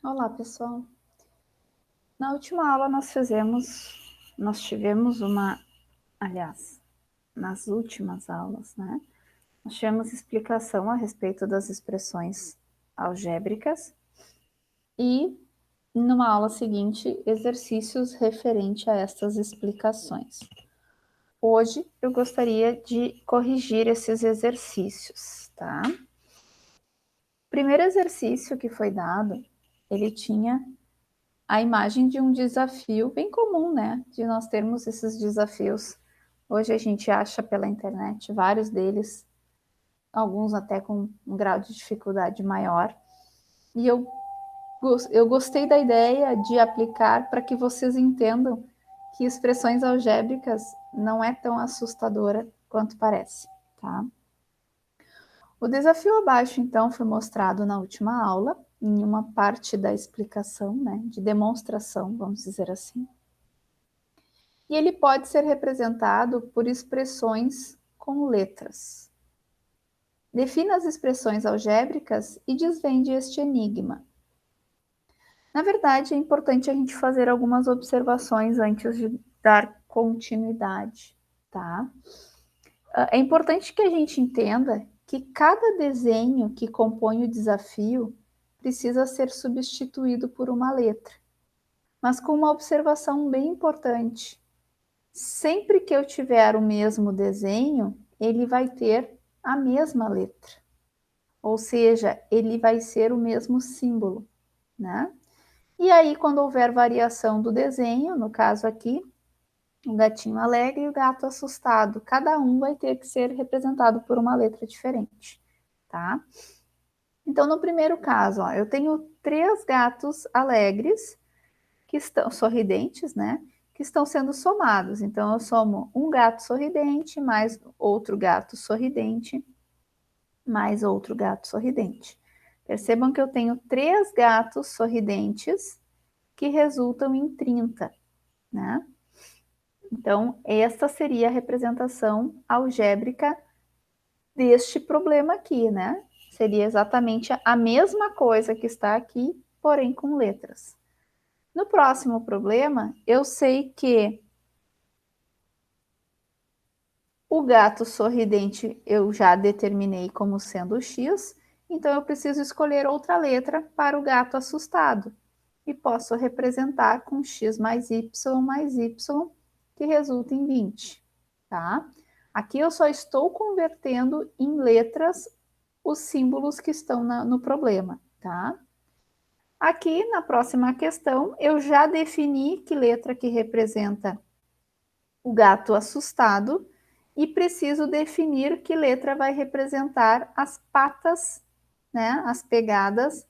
Olá, pessoal. Na última aula nós tivemos nas últimas aulas, né? Nós tivemos explicação a respeito das expressões algébricas e, numa aula seguinte, exercícios referente a estas explicações. Hoje eu gostaria de corrigir esses exercícios, tá? O primeiro exercício que foi dado, ele tinha a imagem de um desafio bem comum, né? De nós termos esses desafios. Hoje a gente acha pela internet vários deles, alguns até com um grau de dificuldade maior. E eu gostei da ideia de aplicar para que vocês entendam que expressões algébricas não é tão assustadora quanto parece, tá? O desafio abaixo, então, foi mostrado na última aula, em uma parte da explicação, né, de demonstração, vamos dizer assim. E ele pode ser representado por expressões com letras. Defina as expressões algébricas e desvende este enigma. Na verdade, é importante a gente fazer algumas observações antes de dar continuidade, tá? É importante que a gente entenda que cada desenho que compõe o desafio precisa ser substituído por uma letra, mas com uma observação bem importante. Sempre que eu tiver o mesmo desenho, ele vai ter a mesma letra. Ou seja, ele vai ser o mesmo símbolo, né? E aí, quando houver variação do desenho, no caso aqui, o gatinho alegre e o gato assustado, cada um vai ter que ser representado por uma letra diferente, tá? Então, no primeiro caso, ó, eu tenho 3 gatos alegres que estão sorridentes, né? Que estão sendo somados. Então, eu somo um gato sorridente, mais outro gato sorridente, mais outro gato sorridente. Percebam que eu tenho 3 gatos sorridentes que resultam em 30, né? Então, esta seria a representação algébrica deste problema aqui, né? Seria exatamente a mesma coisa que está aqui, porém com letras. No próximo problema, eu sei que o gato sorridente eu já determinei como sendo X, então eu preciso escolher outra letra para o gato assustado. E posso representar com X mais Y, que resulta em 20, tá? Aqui eu só estou convertendo em letras os símbolos que estão no problema, tá? Aqui, na próxima questão, eu já defini que letra que representa o gato assustado e preciso definir que letra vai representar as patas, né, as pegadas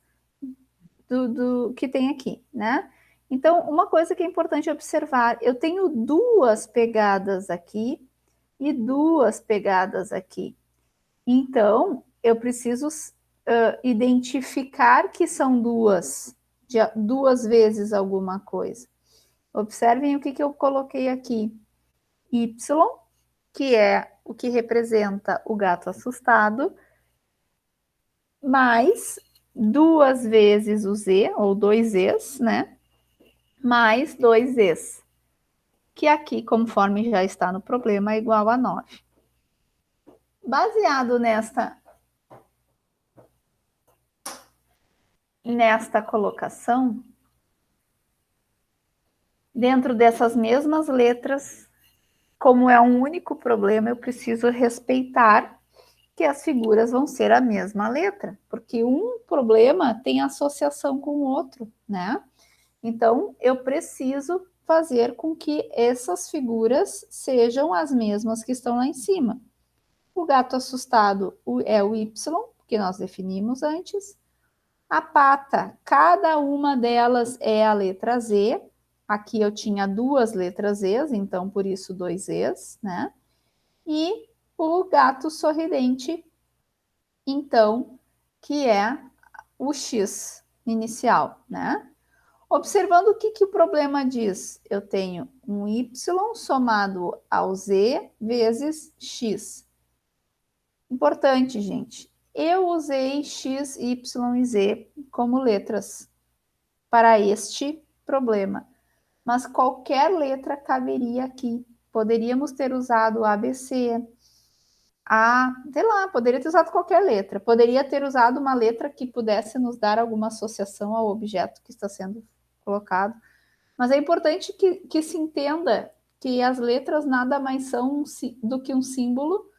do que tem aqui, né? Então, uma coisa que é importante observar, eu tenho 2 pegadas aqui e 2 pegadas aqui. Então, eu preciso identificar que são 2, de 2 vezes alguma coisa. Observem o que eu coloquei aqui. Y, que é o que representa o gato assustado, mais 2 vezes o Z, ou 2 Zs, né? Mais 2 Zs, que aqui, conforme já está no problema, é igual a 9. Baseado nesta colocação, dentro dessas mesmas letras, como é um único problema, eu preciso respeitar que as figuras vão ser a mesma letra, porque um problema tem associação com o outro, né? Então, eu preciso fazer com que essas figuras sejam as mesmas que estão lá em cima. O gato assustado é o Y, que nós definimos antes. A pata, cada uma delas é a letra Z. Aqui eu tinha 2 letras Zs, então por isso 2 Zs, né? E o gato sorridente, então, que é o X inicial, né? Observando o que o problema diz, eu tenho um Y somado ao Z vezes X. Importante, gente, eu usei X, Y e Z como letras. para este problema. Mas qualquer letra caberia aqui. Poderíamos ter usado ABC, sei lá, poderia ter usado qualquer letra. Poderia ter usado uma letra que pudesse nos dar alguma associação ao objeto que está sendo colocado. Mas é importante que se entenda que as letras nada mais são do que um símbolo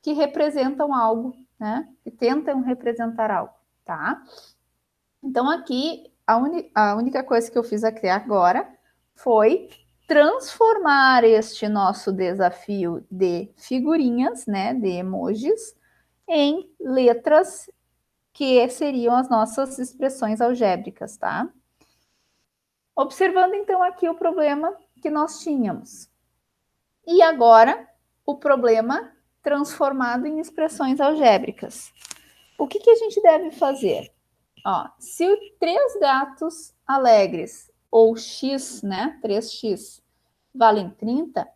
que representam algo, né? Que tentam representar algo, tá? Então, aqui, a única coisa que eu fiz aqui agora foi transformar este nosso desafio de figurinhas, né, de emojis, em letras que seriam as nossas expressões algébricas, tá? Observando, então, aqui o problema que nós tínhamos. E agora, o problema transformado em expressões algébricas. O que a gente deve fazer? Ó, se o 3 gatos alegres, ou x, né, 3x, valem 30,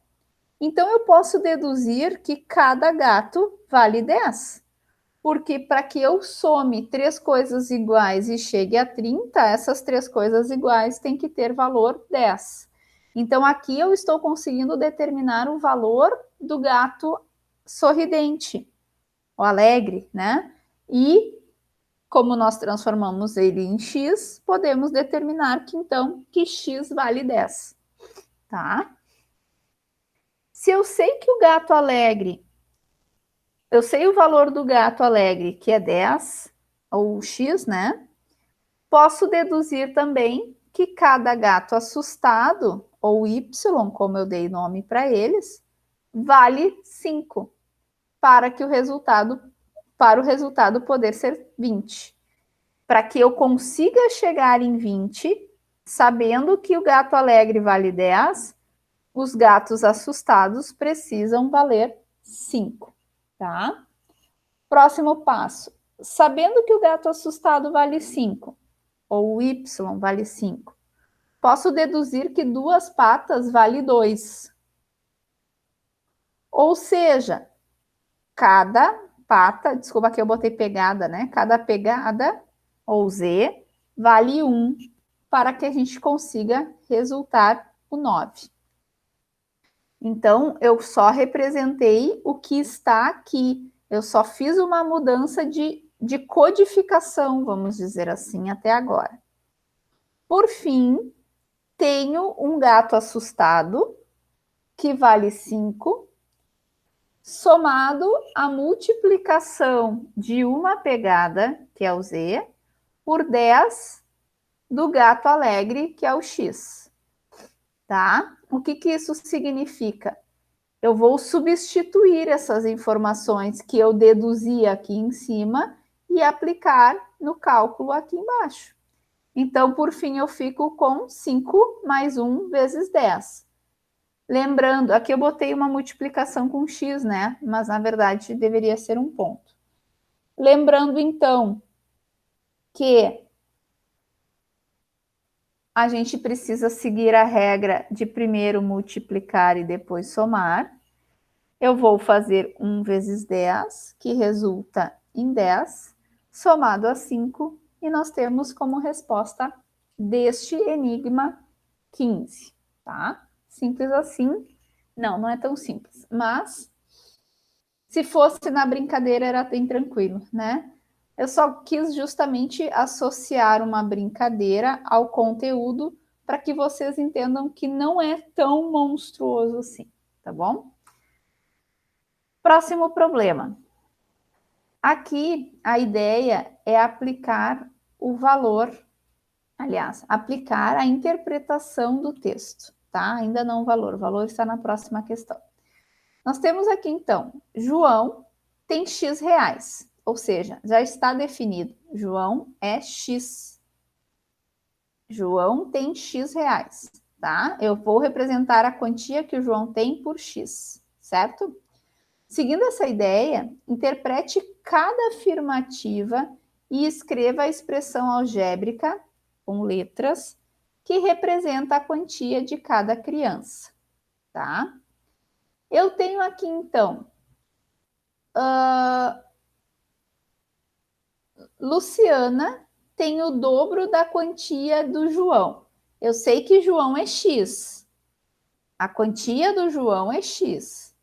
então eu posso deduzir que cada gato vale 10. Porque para que eu some 3 coisas iguais e chegue a 30, essas 3 coisas iguais têm que ter valor 10. Então, aqui eu estou conseguindo determinar o valor do gato sorridente, o alegre, né? E, como nós transformamos ele em x, podemos determinar que, então, que x vale 10, tá? Se eu sei que o gato alegre, eu sei o valor do gato alegre, que é 10, ou x, né? Posso deduzir também que cada gato assustado, ou y, como eu dei nome para eles, vale 5, para o resultado poder ser 20. Para que eu consiga chegar em 20, sabendo que o gato alegre vale 10, os gatos assustados precisam valer 5, tá? Próximo passo. Sabendo que o gato assustado vale 5, ou o y vale 5, posso deduzir que 2 patas vale 2. Ou seja, cada pata, desculpa que eu botei pegada, né? Cada pegada, ou z, vale 1, para que a gente consiga resultar o 9. Então, eu só representei o que está aqui. Eu só fiz uma mudança de codificação, vamos dizer assim, até agora. Por fim, tenho um gato assustado, que vale 5, somado à multiplicação de uma pegada, que é o z, por 10 do gato alegre, que é o x. Tá? O que isso significa? Eu vou substituir essas informações que eu deduzi aqui em cima e aplicar no cálculo aqui embaixo. Então, por fim, eu fico com 5 mais 1 vezes 10. Lembrando, aqui eu botei uma multiplicação com x, né? Mas, na verdade, deveria ser um ponto. Lembrando, então, que a gente precisa seguir a regra de primeiro multiplicar e depois somar. Eu vou fazer 1 vezes 10, que resulta em 10, somado a 5, e nós temos como resposta deste enigma 15, tá? Simples assim? Não, não é tão simples, mas se fosse na brincadeira era bem tranquilo, né? Eu só quis justamente associar uma brincadeira ao conteúdo para que vocês entendam que não é tão monstruoso assim, tá bom? Próximo problema. Aqui a ideia é aplicar o valor, aliás, aplicar a interpretação do texto, tá? Ainda não o valor está na próxima questão. Nós temos aqui então, João tem X reais, ou seja, já está definido, João é X. João tem X reais, tá? Eu vou representar a quantia que o João tem por X, certo? Seguindo essa ideia, interprete cada afirmativa e escreva a expressão algébrica, com letras, que representa a quantia de cada criança, tá? Eu tenho aqui, então, Luciana tem o dobro da quantia do João. Eu sei que João é X. A quantia do João é X.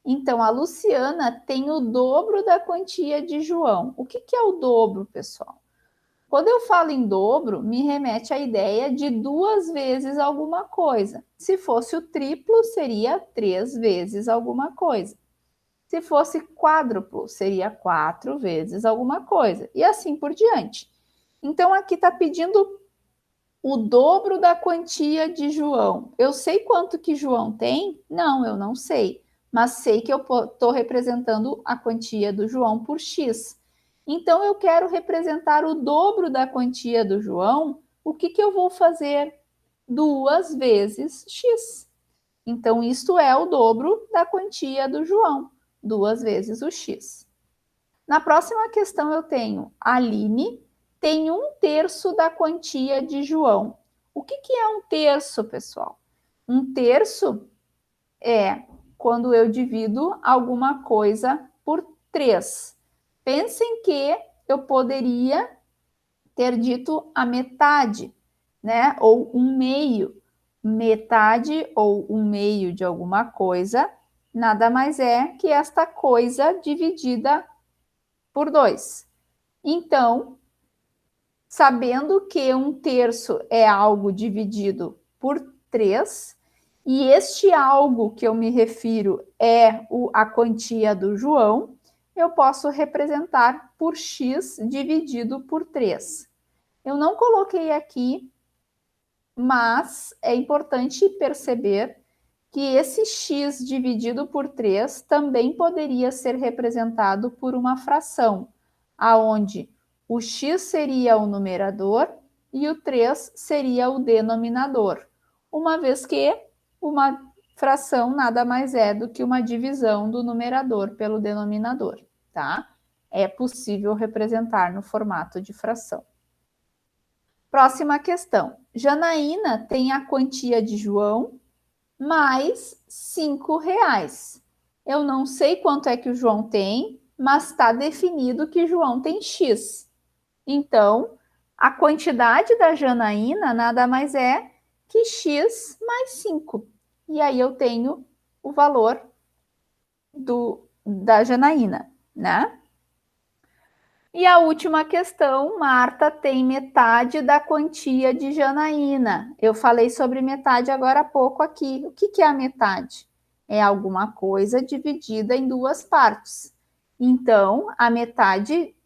Então, a Luciana tem o dobro da quantia de João. O que é o dobro, pessoal? Quando eu falo em dobro, me remete à ideia de 2 vezes alguma coisa. Se fosse o triplo, seria 3 vezes alguma coisa. Se fosse quádruplo, seria 4 vezes alguma coisa. E assim por diante. Então, aqui está pedindo o dobro da quantia de João. Eu sei quanto que João tem? Não, eu não sei. Mas sei que eu estou representando a quantia do João por X. Então, eu quero representar o dobro da quantia do João. O que eu vou fazer? 2 vezes X. Então, isto é o dobro da quantia do João. 2 vezes o X. Na próxima questão eu tenho a Aline tem 1/3 da quantia de João. O que é 1/3, pessoal? 1/3 é quando eu divido alguma coisa por 3. Pensem que eu poderia ter dito a metade, né? Ou 1/2. Metade ou 1/2 de alguma coisa nada mais é que esta coisa dividida por 2. Então, sabendo que 1/3 é algo dividido por 3, e este algo que eu me refiro é a quantia do João, eu posso representar por x dividido por 3. Eu não coloquei aqui, mas é importante perceber que esse x dividido por 3 também poderia ser representado por uma fração, aonde o x seria o numerador e o 3 seria o denominador, uma vez que uma fração nada mais é do que uma divisão do numerador pelo denominador, tá? É possível representar no formato de fração. Próxima questão. Janaína tem a quantia de João mais R$5. Eu não sei quanto é que o João tem, mas está definido que João tem X. Então, a quantidade da Janaína nada mais é que X mais 5. E aí eu tenho o valor da Janaína, né? E a última questão, Marta tem metade da quantia de Janaína. Eu falei sobre metade agora há pouco aqui. O que é a metade? É alguma coisa dividida em 2 partes. Então, a metade,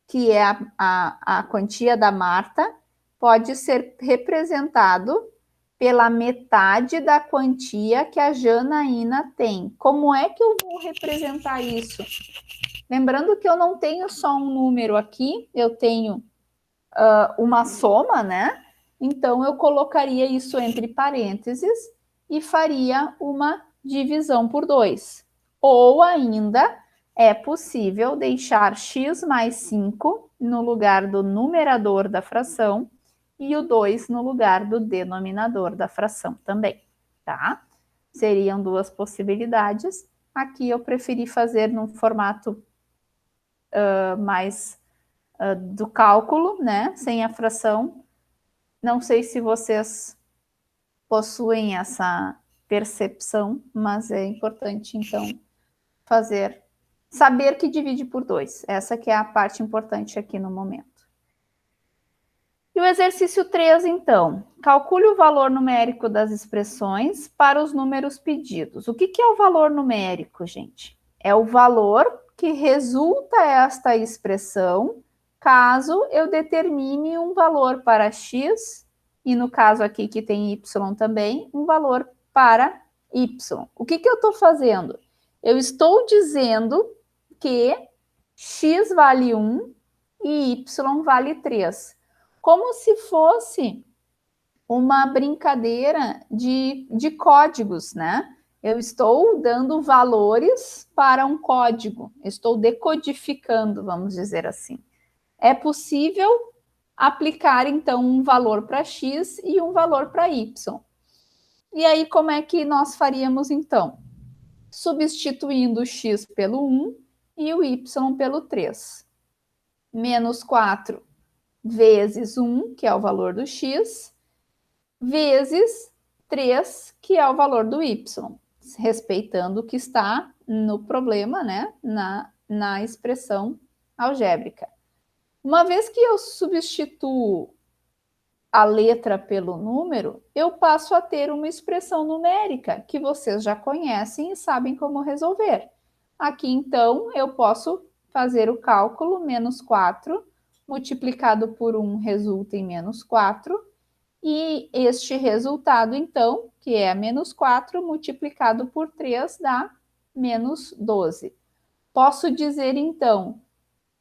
que é a quantia da Marta, pode ser representado pela metade da quantia que a Janaína tem. Como é que eu vou representar isso? Lembrando que eu não tenho só um número aqui, eu tenho uma soma, né? Então, eu colocaria isso entre parênteses e faria uma divisão por 2. Ou ainda, é possível deixar x mais 5 no lugar do numerador da fração e o 2 no lugar do denominador da fração também, tá? Seriam 2 possibilidades. Aqui eu preferi fazer num formato mais do cálculo, né? Sem a fração. Não sei se vocês possuem essa percepção, mas é importante, então, saber que divide por 2. Essa que é a parte importante aqui no momento. E o exercício 3, então. Calcule o valor numérico das expressões para os números pedidos. O que é o valor numérico, gente? É o valor que resulta esta expressão caso eu determine um valor para x, e no caso aqui que tem y também, um valor para y. O que eu estou fazendo? Eu estou dizendo que x vale 1 e y vale 3. Como se fosse uma brincadeira de códigos, né? Eu estou dando valores para um código, estou decodificando, vamos dizer assim. É possível aplicar, então, um valor para x e um valor para y. E aí, como é que nós faríamos, então? Substituindo o x pelo 1 e o y pelo 3. Menos 4 vezes 1, que é o valor do x, vezes 3, que é o valor do y, respeitando o que está no problema, né, na expressão algébrica. Uma vez que eu substituo a letra pelo número, eu passo a ter uma expressão numérica que vocês já conhecem e sabem como resolver. Aqui, então, eu posso fazer o cálculo menos 4 multiplicado por 1 resulta em menos 4, e este resultado, então, que é menos 4 multiplicado por 3 dá menos 12. Posso dizer, então,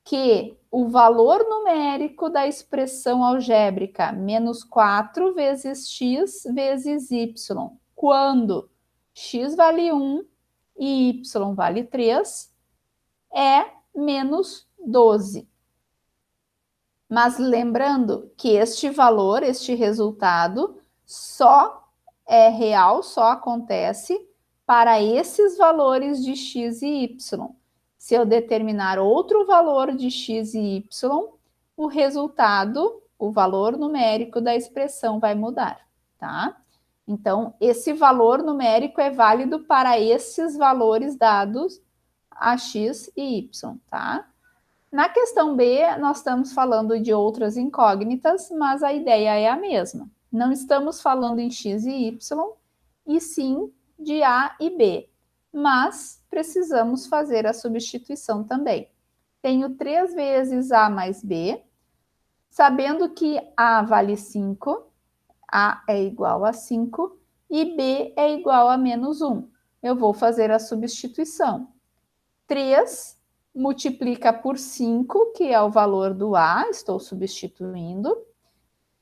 que o valor numérico da expressão algébrica menos 4 vezes x vezes y, quando x vale 1 e y vale 3, é menos 12. Mas lembrando que este valor, este resultado, só é real, só acontece para esses valores de x e y. Se eu determinar outro valor de x e y, o resultado, o valor numérico da expressão vai mudar, tá? Então, esse valor numérico é válido para esses valores dados a x e y, tá? Na questão B, nós estamos falando de outras incógnitas, mas a ideia é a mesma. Não estamos falando em x e y, e sim de A e B, mas precisamos fazer a substituição também. Tenho 3 vezes A mais B, sabendo que A vale 5, A é igual a 5, e B é igual a menos 1. Eu vou fazer a substituição. 3 multiplica por 5, que é o valor do A, estou substituindo,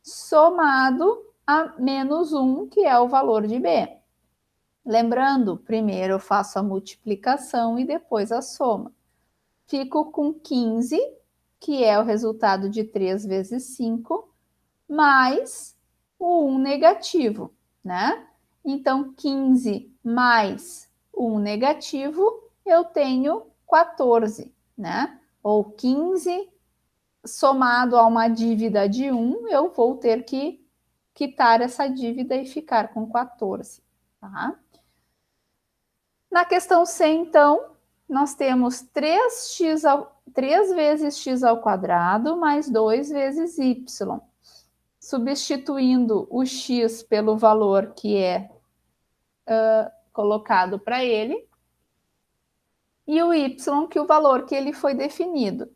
somado a menos 1, que é o valor de B. Lembrando, primeiro eu faço a multiplicação e depois a soma. Fico com 15, que é o resultado de 3 vezes 5, mais o 1 negativo, né? Então, 15 mais 1 negativo, eu tenho 14, né? Ou 15 somado a uma dívida de 1, eu vou ter que quitar essa dívida e ficar com 14, tá? Na questão C, então, nós temos 3 vezes x ao quadrado mais 2 vezes y. Substituindo o x pelo valor que é colocado para ele, e o y, que é o valor que ele foi definido.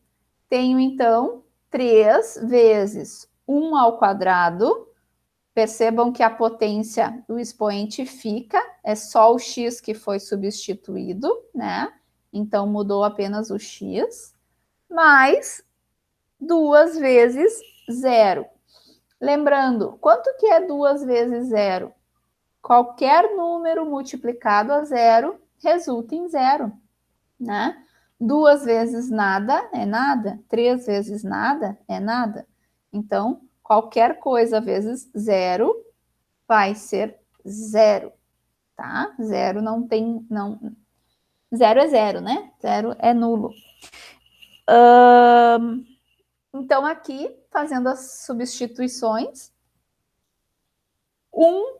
Tenho, então, 3 vezes 1 ao quadrado. Percebam que a potência do expoente fica, é só o x que foi substituído, né? Então, mudou apenas o x, mais 2 vezes 0. Lembrando, quanto que é 2 vezes 0? Qualquer número multiplicado a 0 resulta em 0, né? 2 vezes nada é nada, 3 vezes nada é nada. Então, qualquer coisa vezes 0 vai ser 0, tá? 0 não tem, não... 0 é 0, né? 0 é nulo. Então, aqui, fazendo as substituições, 1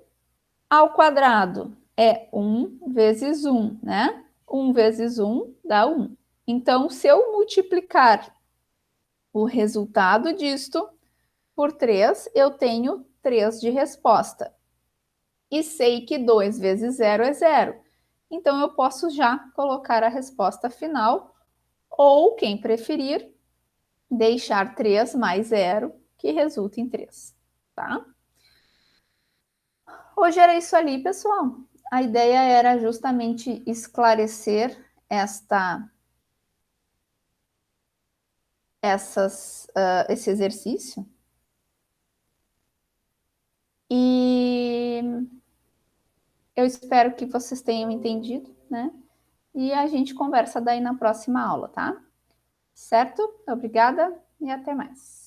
ao quadrado é 1 vezes 1, né? 1 vezes 1 dá 1. Então, se eu multiplicar o resultado disto por 3, eu tenho 3 de resposta. E sei que 2 vezes 0 é 0. Então, eu posso já colocar a resposta final, ou, quem preferir, deixar 3 mais 0, que resulta em 3, tá? Hoje era isso ali, pessoal. A ideia era justamente esclarecer esse exercício. E eu espero que vocês tenham entendido, né? E a gente conversa daí na próxima aula, tá? Certo? Obrigada e até mais.